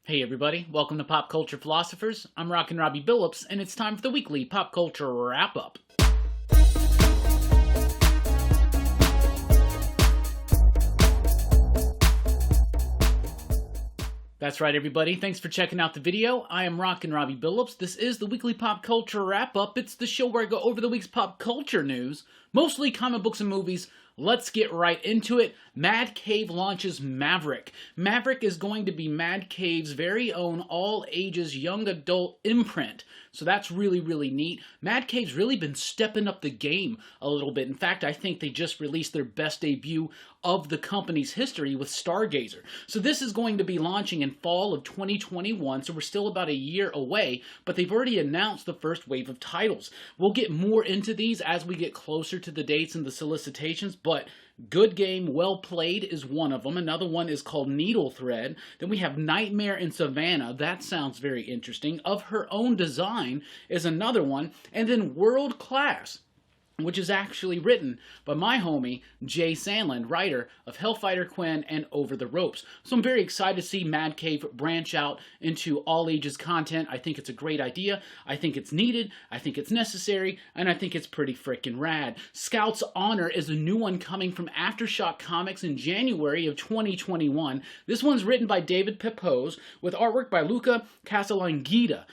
Hey everybody, welcome to Pop Culture Philosophers. I'm Rockin Robbie Billups, and it's time for the weekly pop culture wrap-up. That's right everybody, thanks for checking out the video. I am Rockin Robbie Billups. This is the weekly pop culture wrap-up. It's the show where I go over the week's pop culture news, mostly comic books and movies. Let's get right into it. Mad Cave launches Maverick. Maverick is going to be Mad Cave's very own all-ages young adult imprint. So that's really, really neat. Mad Cave's really been stepping up the game a little bit. In fact, I think they just released their best debut of the company's history with Stargazer. So this is going to be launching in fall of 2021, so we're still about a year away, but they've already announced the first wave of titles. We'll get more into these as we get closer to the dates and the solicitations, but Good Game, Well Played is one of them. Another one is called Needle Thread. Then we have Nightmare in Savannah. That sounds very interesting. Of Her Own Design is another one. And then World Class, which is actually written by my homie, Jay Sandlin, writer of Hellfighter Quinn and Over the Ropes. So I'm very excited to see Mad Cave branch out into all ages content. I think it's a great idea. I think it's needed. I think it's necessary. And I think it's pretty freaking rad. Scout's Honor is a new one coming from Aftershock Comics in January of 2021. This one's written by David Pepose with artwork by Luca Castellanguida.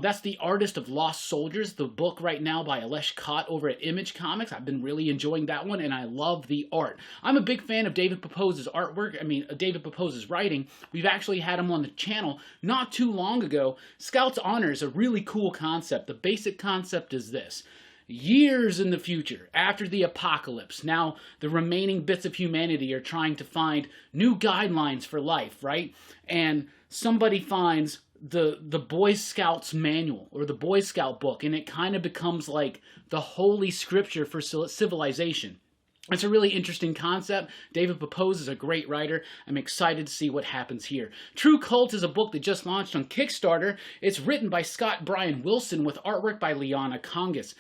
That's the artist of Lost Soldiers, the book right now by Alesh Kott over at Image Comics. I've been really enjoying that one, and I love the art. I'm a big fan of David Pepose's artwork. David Pepose's writing. We've actually had him on the channel not too long ago. Scout's Honor is a really cool concept. The basic concept is this. Years in the future, after the apocalypse, now the remaining bits of humanity are trying to find new guidelines for life, right? And somebody finds the Boy Scouts manual or the Boy Scout book, and it kind of becomes like the holy scripture for civilization. It's a really interesting concept. David Pepose is a great writer. I'm excited to see what happens here. True Cult is a book that just launched on Kickstarter. It's written by Scott Bryan Wilson with artwork by Liana Kangas.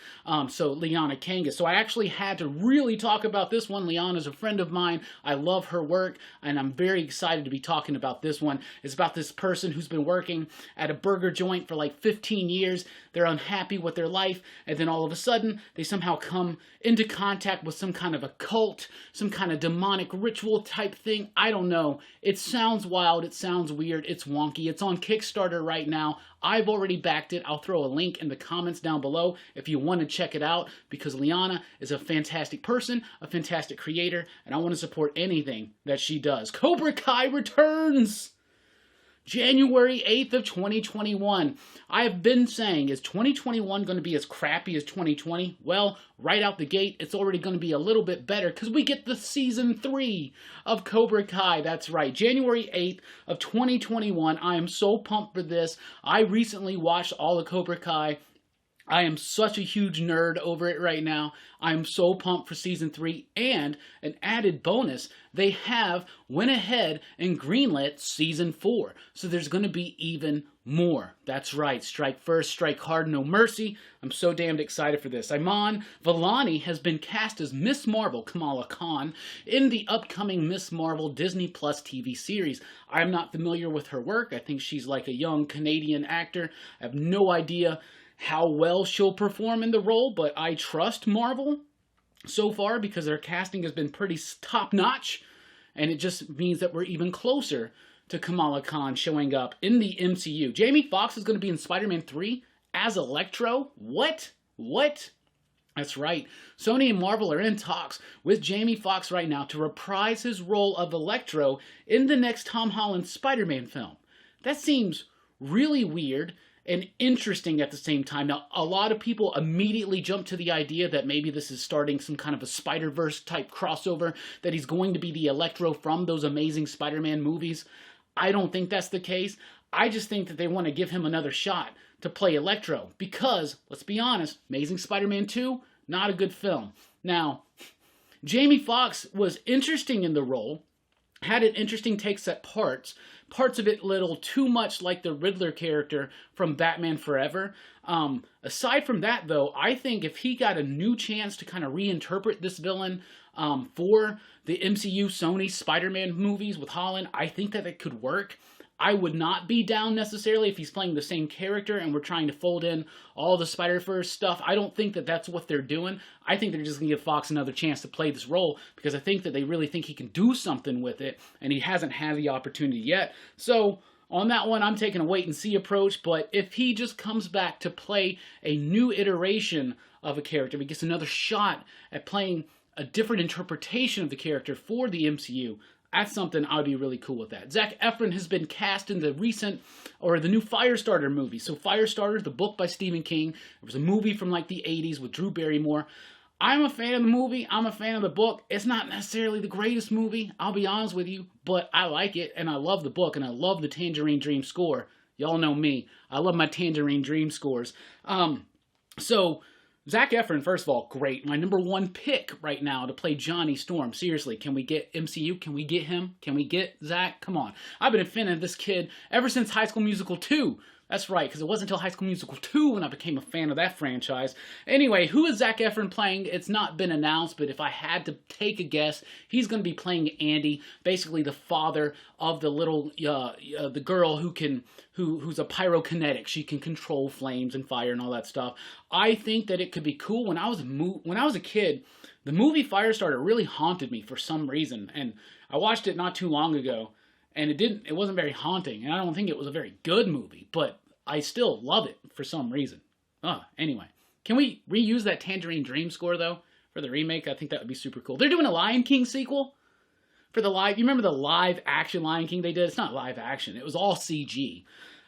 So I actually had to really talk about this one. Liana's a friend of mine. I love her work, and I'm very excited to be talking about this one. It's about this person who's been working at a burger joint for like 15 years. They're unhappy with their life, and then all of a sudden, they somehow come into contact with some kind of a cult, some kind of demonic ritual type thing. I don't know. It sounds wild. It sounds weird. It's wonky. It's on Kickstarter right now. I've already backed it. I'll throw a link in the comments down below if you want to check it out, because Liana is a fantastic person, a fantastic creator, and I want to support anything that she does. Cobra Kai returns! January 8th of 2021. I have been saying, is 2021 going to be as crappy as 2020? Well, right out the gate, it's already going to be a little bit better because we get the season 3 of Cobra Kai. That's right, January 8th of 2021. I am so pumped for this. I recently watched all of Cobra Kai. I am such a huge nerd over it right now. I'm so pumped for season 3, and an added bonus, they have went ahead and greenlit season 4. So there's going to be even more. That's right, strike first, strike hard, no mercy. I'm so damned excited for this. Iman Vellani has been cast as Miss Marvel, Kamala Khan, in the upcoming Miss Marvel Disney Plus TV series. I'm not familiar with her work. I think she's like a young Canadian actor. I have no idea how well she'll perform in the role, but I trust Marvel so far because their casting has been pretty top-notch, and it just means that we're even closer to Kamala Khan showing up in the MCU. Jamie Foxx is going to be in Spider-Man 3 as Electro? What? That's right. Sony and Marvel are in talks with Jamie Foxx right now to reprise his role of Electro in the next Tom Holland Spider-Man film. That seems really weird and interesting at the same time. Now, a lot of people immediately jump to the idea that maybe this is starting some kind of a Spider-Verse type crossover, that he's going to be the Electro from those amazing Spider-Man movies. I don't think that's the case. I just think that they want to give him another shot to play Electro because, let's be honest, Amazing Spider-Man 2, not a good film. Now, Jamie Foxx was interesting in the role, had an interesting takes at parts of it little too much like the Riddler character from Batman Forever. Aside from that, though, I think if he got a new chance to kind of reinterpret this villain for the MCU Sony Spider-Man movies with Holland, I think that it could work. I would not be down necessarily if he's playing the same character and we're trying to fold in all the Spider-Verse stuff. I don't think that that's what they're doing. I think they're just going to give Foxx another chance to play this role because I think that they really think he can do something with it, and he hasn't had the opportunity yet. So on that one, I'm taking a wait-and-see approach, but if he just comes back to play a new iteration of a character, he gets another shot at playing a different interpretation of the character for the MCU, that's something I'd be really cool with that. Zac Efron has been cast in the new Firestarter movie. So Firestarter, the book by Stephen King. It was a movie from like the 80s with Drew Barrymore. I'm a fan of the movie. I'm a fan of the book. It's not necessarily the greatest movie, I'll be honest with you, but I like it, and I love the book, and I love the Tangerine Dream score. Y'all know me. I love my Tangerine Dream scores. So Zac Efron, first of all, great. My number one pick right now to play Johnny Storm. Seriously, can we get MCU? Can we get him? Can we get Zac? Come on. I've been a fan of this kid ever since High School Musical 2. That's right, because it wasn't until High School Musical 2 when I became a fan of that franchise. Anyway, who is Zac Efron playing? It's not been announced, but if I had to take a guess, he's going to be playing Andy, basically the father of the little, the girl who's a pyrokinetic. She can control flames and fire and all that stuff. I think that it could be cool. When I was a kid, the movie Firestarter really haunted me for some reason, and I watched it not too long ago, and it wasn't very haunting, and I don't think it was a very good movie, but I still love it for some reason. Anyway, can we reuse that Tangerine Dream score, though, for the remake? I think that would be super cool. They're doing a Lion King sequel for the live. You remember the live action Lion King they did? It's not live action. It was all CG.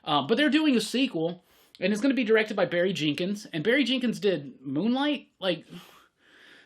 But they're doing a sequel, and it's going to be directed by Barry Jenkins. And Barry Jenkins did Moonlight. Like,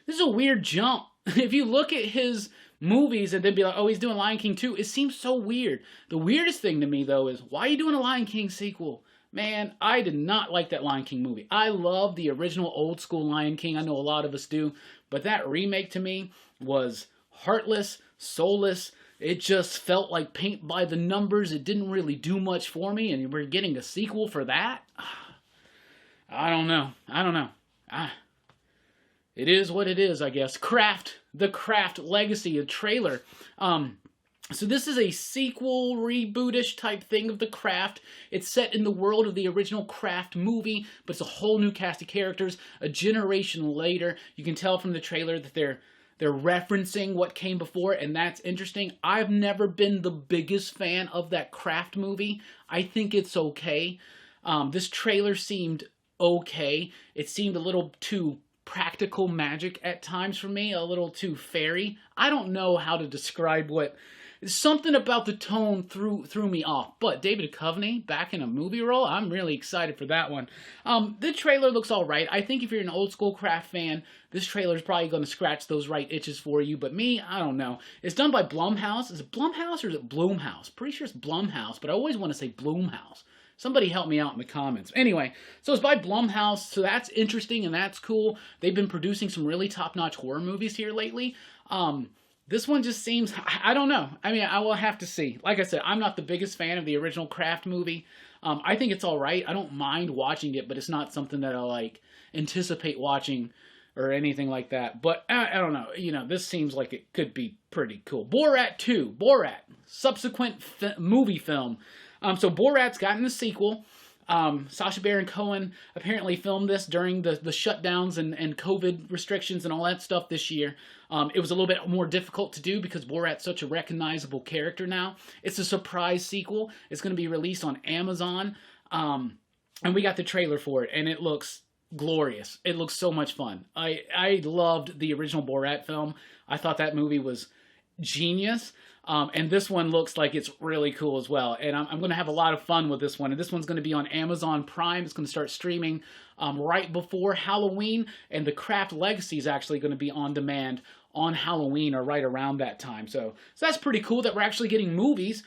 this is a weird jump. If you look at his movies and then be like, oh, he's doing Lion King 2, it seems so weird. The weirdest thing to me, though, is why are you doing a Lion King sequel? Man, I did not like that Lion King movie. I love the original old school Lion King. I know a lot of us do. But that remake to me was heartless, soulless. It just felt like paint by the numbers. It didn't really do much for me. And we're getting a sequel for that? I don't know. It is what it is, I guess. The Craft Legacy, a trailer. So this is a sequel, rebootish type thing of The Craft. It's set in the world of the original Craft movie, but it's a whole new cast of characters. A generation later, you can tell from the trailer that they're referencing what came before, and that's interesting. I've never been the biggest fan of that Craft movie. I think it's okay. This trailer seemed okay. It seemed a little too practical magic at times for me, a little too fairy. I don't know how to describe what... Something about the tone threw me off. But David Duchovny back in a movie role, I'm really excited for that one. The trailer looks all right. I think if you're an old school Craft fan, this trailer is probably going to scratch those right itches for you. But me, I don't know. It's done by Blumhouse. Is it Blumhouse or is it Bloomhouse? Pretty sure it's Blumhouse, but I always want to say Bloomhouse. Somebody help me out in the comments. Anyway, so it's by Blumhouse, so that's interesting and that's cool. They've been producing some really top-notch horror movies here lately. This one just seems, I don't know. I mean, I will have to see. Like I said, I'm not the biggest fan of the original Craft movie. I think it's all right. I don't mind watching it, but it's not something that I'll, like, anticipate watching or anything like that. But I don't know. You know, this seems like it could be pretty cool. Borat II. Borat. Subsequent movie film. So Borat's gotten a sequel. Sacha Baron Cohen apparently filmed this during the shutdowns and COVID restrictions and all that stuff this year. It was a little bit more difficult to do because Borat's such a recognizable character now. It's a surprise sequel. It's going to be released on Amazon. And we got the trailer for it, and it looks glorious. It looks so much fun. I loved the original Borat film. I thought that movie was genius. And this one looks like it's really cool as well. And I'm going to have a lot of fun with this one. And this one's going to be on Amazon Prime. It's going to start streaming right before Halloween. And The Craft Legacy is actually going to be on demand on Halloween or right around that time. So that's pretty cool that we're actually getting movies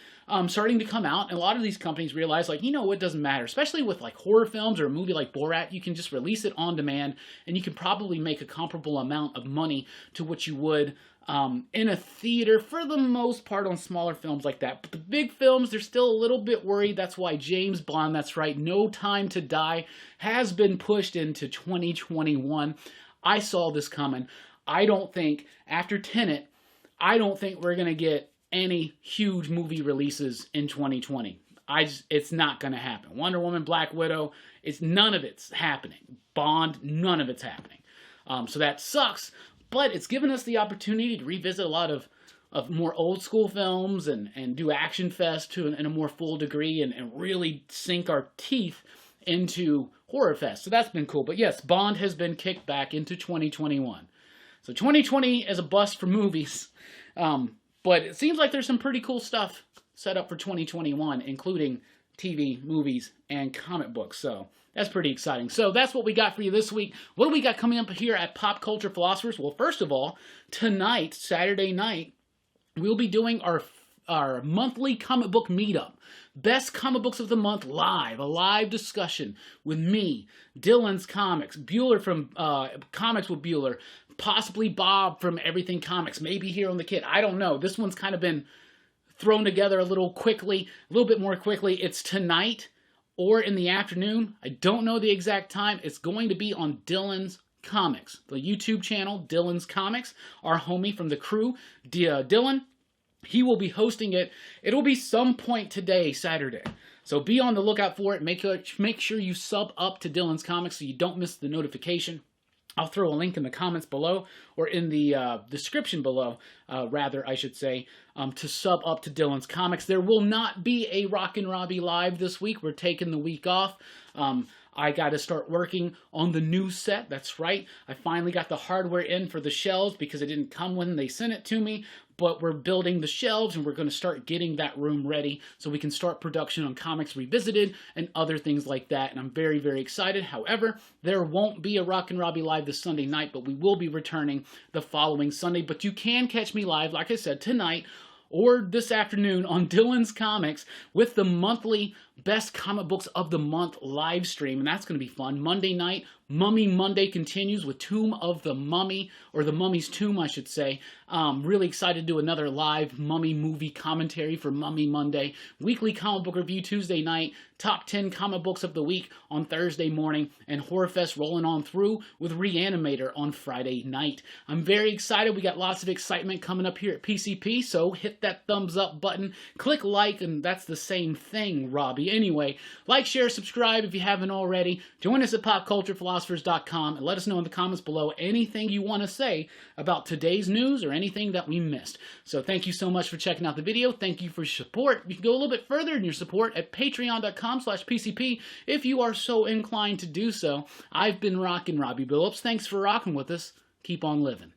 starting to come out. And a lot of these companies realize, like, you know, it doesn't matter. Especially with, like, horror films or a movie like Borat. You can just release it on demand. And you can probably make a comparable amount of money to what you would in a theater for the most part on smaller films like that. But the big films, they're still a little bit worried. That's why James Bond, that's right, No Time to Die, has been pushed into 2021. I saw this coming. I don't think, after Tenet, I don't think we're going to get any huge movie releases in 2020. It's not going to happen. Wonder Woman, Black Widow, none of it's happening. Bond, none of it's happening. So that sucks, but it's given us the opportunity to revisit a lot of more old school films and do Action Fest in a more full degree and really sink our teeth into Horror Fest. So that's been cool. But yes, Bond has been kicked back into 2021. So 2020 is a bust for movies, but it seems like there's some pretty cool stuff set up for 2021, including TV, movies, and comic books. So that's pretty exciting. So that's what we got for you this week. What do we got coming up here at Pop Culture Philosophers? Well, first of all, tonight, Saturday night, we'll be doing our monthly comic book meetup. Best comic books of the month live. A live discussion with me, Dylan's Comics, Bueller from Comics with Bueller, possibly Bob from Everything Comics, maybe here on the Kid. I don't know. This one's kind of been thrown together a little bit more quickly. It's tonight or in the afternoon. I don't know the exact time. It's going to be on Dylan's Comics, the YouTube channel, Dylan's Comics. Our homie from the crew, Dylan, he will be hosting it. It'll be some point today, Saturday. So be on the lookout for it. Make sure you sub up to Dylan's Comics so you don't miss the notification. I'll throw a link in the comments below, or in the description below, rather, I should say, to sub up to Dylan's Comics. There will not be a Rockin Robbie live this week. We're taking the week off. I got to start working on the new set. That's right. I finally got the hardware in for the shelves because it didn't come when they sent it to me. But we're building the shelves and we're going to start getting that room ready so we can start production on Comics Revisited and other things like that. And I'm very, very excited. However, there won't be a Rockin Robbie live this Sunday night, but we will be returning the following Sunday. But you can catch me live, like I said, tonight or this afternoon on Dylan's Comics with the monthly Best Comic Books of the Month live stream, and that's going to be fun. Monday night, Mummy Monday continues with Tomb of the Mummy, or the Mummy's Tomb, I should say. Really excited to do another live Mummy movie commentary for Mummy Monday. Weekly comic book review Tuesday night. Top 10 comic books of the week on Thursday morning. And Horror Fest rolling on through with Reanimator on Friday night. I'm very excited. We got lots of excitement coming up here at PCP, so hit that thumbs up button. Click like, and that's the same thing, Robbie. Anyway, like, share, subscribe if you haven't already. Join us at popculturephilosophers.com and let us know in the comments below anything you want to say about today's news or anything that we missed. So thank you so much for checking out the video. Thank you for your support. You can go a little bit further in your support at patreon.com/PCP if you are so inclined to do so. I've been Rockin Robbie Billups. Thanks for rocking with us. Keep on living.